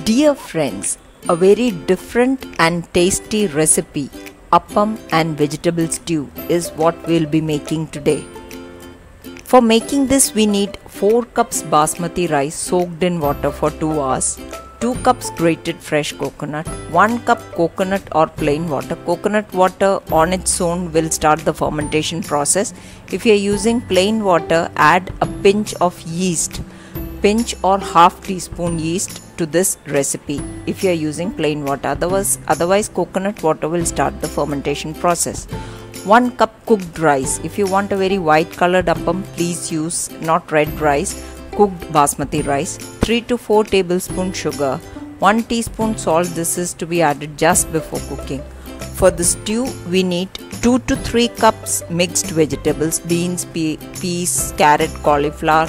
Dear friends, a very different and tasty recipe, appam and vegetable stew, is what we'll be making today. For making this, we need 4 cups basmati rice soaked in water for 2 hours, 2 cups grated fresh coconut, 1 cup coconut or plain water. Coconut water on its own will start the fermentation process. If you are using plain water, add a pinch of yeast, pinch or half teaspoon yeast to this recipe if you are using plain water. Otherwise coconut water will start the fermentation process. 1 cup cooked rice. If you want a very white colored appam, please use not red rice, cooked basmati rice. 3 to 4 tablespoons sugar, 1 teaspoon salt. This is to be added just before cooking. For the stew, we need 2 to 3 cups mixed vegetables, beans, peas, carrot, cauliflower,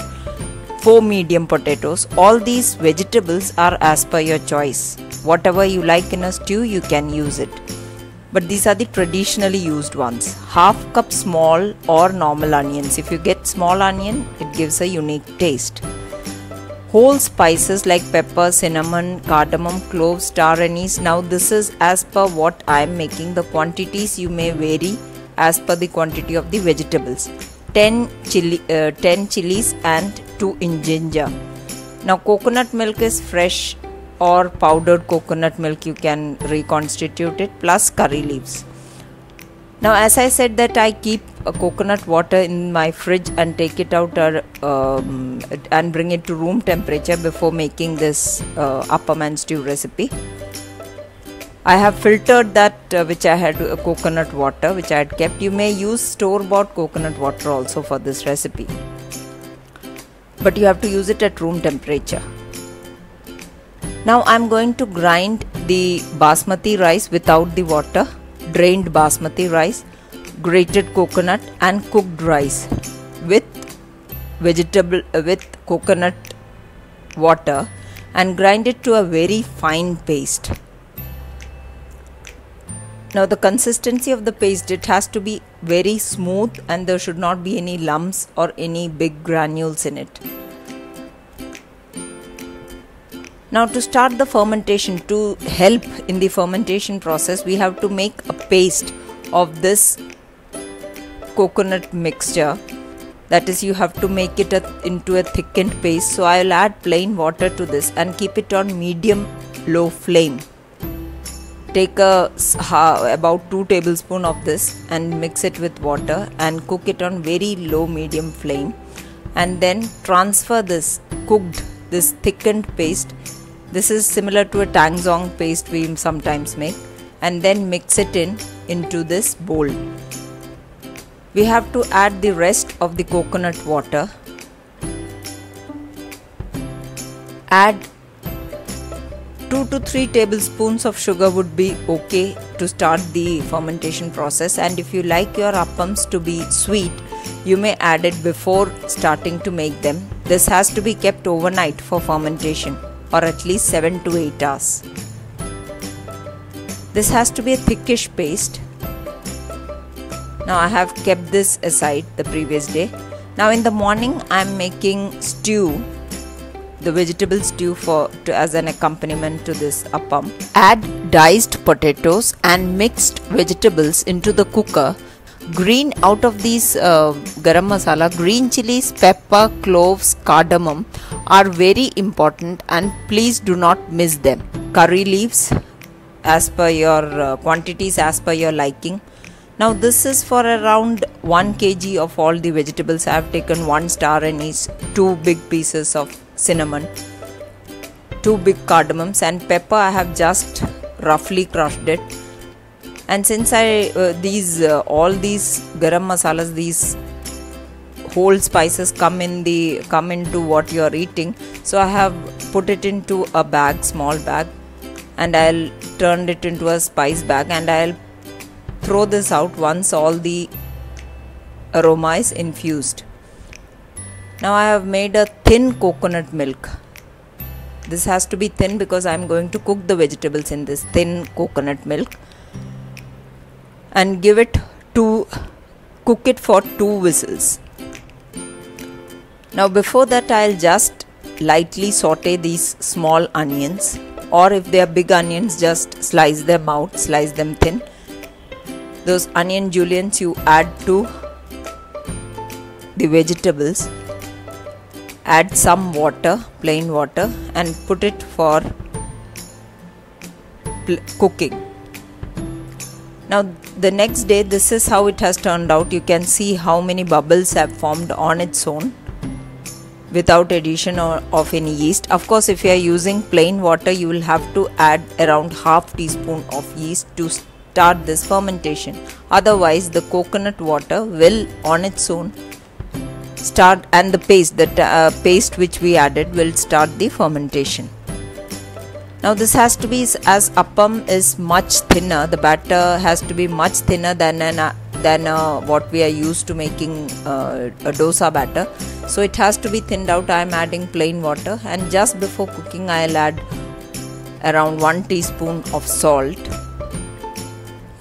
4 medium potatoes. All these vegetables are as per your choice. Whatever you like in a stew, you can use it. But these are the traditionally used ones. Half cup small or normal onions. If you get small onion, it gives a unique taste. Whole spices like pepper, cinnamon, cardamom, cloves, star anise. Now this is as per what I am making. The quantities you may vary as per the quantity of the vegetables. 10 chilies and 2 in ginger. Now coconut milk is fresh or powdered coconut milk, you can reconstitute it, plus curry leaves. Now as I said that I keep a coconut water in my fridge and take it out and bring it to room temperature before making this appam and stew recipe. I have filtered that which I had coconut water which I had kept. You may use store-bought coconut water also for this recipe, but you have to use it at room temperature. Now I am going to grind the basmati rice without the water, drained basmati rice, grated coconut and cooked rice with coconut water, and grind it to a very fine paste. Now the consistency of the paste, it has to be very smooth and there should not be any lumps or any big granules in it. Now to start the fermentation, to help in the fermentation process, we have to make a paste of this coconut mixture. That is, you have to make it into a thickened paste. So I will add plain water to this and keep it on medium-low flame. Take about 2 tablespoons of this and mix it with water and cook it on very low medium flame, and then transfer this thickened paste. This is similar to a tangzong paste we sometimes make, and then mix it into this bowl. We have to add the rest of the coconut water. Add 2 to 3 tablespoons of sugar would be okay to start the fermentation process, and if you like your appams to be sweet, you may add it before starting to make them. This has to be kept overnight for fermentation, or at least 7 to 8 hours. This has to be a thickish paste. Now I have kept this aside the previous day. Now in the morning I am making stew, the vegetable stew as an accompaniment to this appam. Add diced potatoes and mixed vegetables into the cooker. Green out of these garam masala, green chilies, pepper, cloves, cardamom are very important, and please do not miss them. Curry leaves as per your quantities, as per your liking. Now this is for around 1 kg of all the vegetables. I have taken 1 star anise, 2 big pieces of cinnamon, 2 big cardamoms, and pepper I have just roughly crushed it. And since all these garam masalas, these whole spices come into what you are eating, so I have put it into a bag, small bag, and I'll turn it into a spice bag, and I'll throw this out once all the aroma is infused. Now I have made a thin coconut milk. This has to be thin because I am going to cook the vegetables in this thin coconut milk, and cook it for 2 whistles. Now before that, I'll just lightly saute these small onions or if they are big onions, just slice them out, slice them thin. Those onion juliennes you add to the vegetables, add some water, plain water, and put it for cooking. Now the next day, this is how it has turned out. You can see how many bubbles have formed on its own without addition of any yeast. Of course, if you are using plain water, you will have to add around half teaspoon of yeast to start this fermentation. Otherwise, the coconut water will on its own start, and the paste which we added will start the fermentation. Now this has to be, as appam is much thinner, the batter has to be much thinner than what we are used to making a dosa batter. So it has to be thinned out. I am adding plain water, and just before cooking I will add around 1 teaspoon of salt.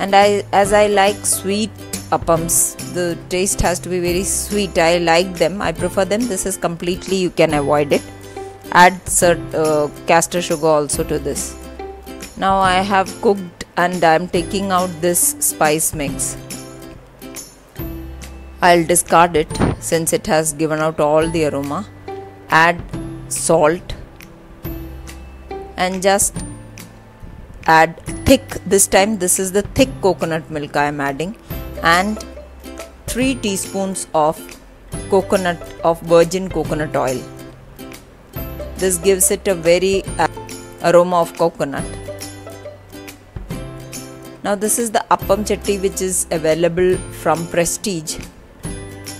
And as I like sweet appams, the taste has to be very sweet. I like them, I prefer them. This is completely, you can avoid it. Add castor sugar also to this. Now I have cooked and I am taking out this spice mix. I'll discard it since it has given out all the aroma. Add salt and just add thick, this time this is the thick coconut milk I am adding, and 3 teaspoons of virgin coconut oil. This gives it a very aroma of coconut. Now this is the appam chatti which is available from Prestige.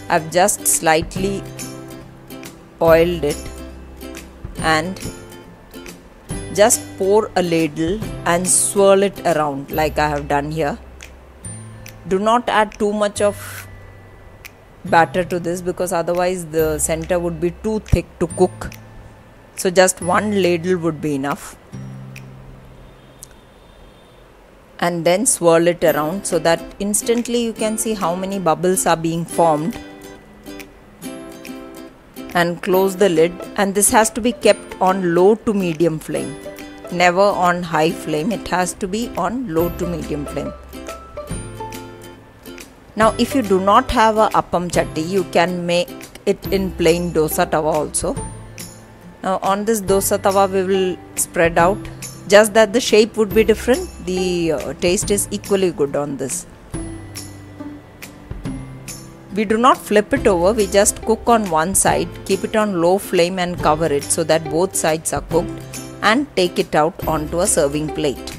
I've just slightly oiled it and just pour a ladle and swirl it around like I have done here. Do not add too much of batter to this, because otherwise the center would be too thick to cook. So just 1 ladle would be enough. And then swirl it around so that instantly you can see how many bubbles are being formed. And close the lid, and this has to be kept on low to medium flame, never on high flame. It has to be on low to medium flame. Now if you do not have a appam chatti, you can make it in plain dosa tawa also. Now on this dosa tawa we will spread out, just that the shape would be different. The taste is equally good on this. We do not flip it over, we just cook on one side, keep it on low flame and cover it so that both sides are cooked, and take it out onto a serving plate.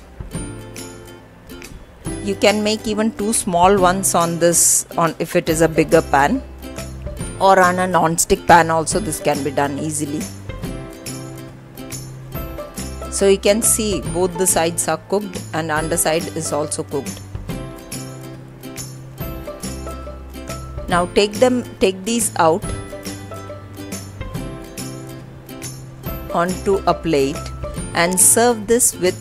You can make even 2 small ones on this, if it is a bigger pan, or on a non-stick pan also this can be done easily. So you can see both the sides are cooked and underside is also cooked. Now take these out onto a plate and serve this with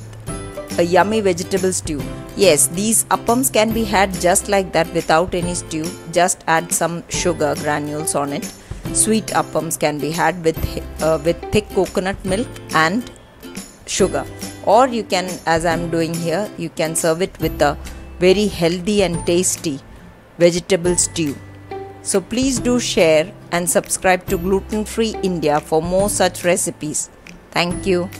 a yummy vegetable stew. Yes, these appams can be had just like that without any stew. Just add some sugar granules on it. Sweet appams can be had with thick coconut milk and sugar. Or you can, as I am doing here, you can serve it with a very healthy and tasty vegetable stew. So please do share and subscribe to Gluten Free India for more such recipes. Thank you.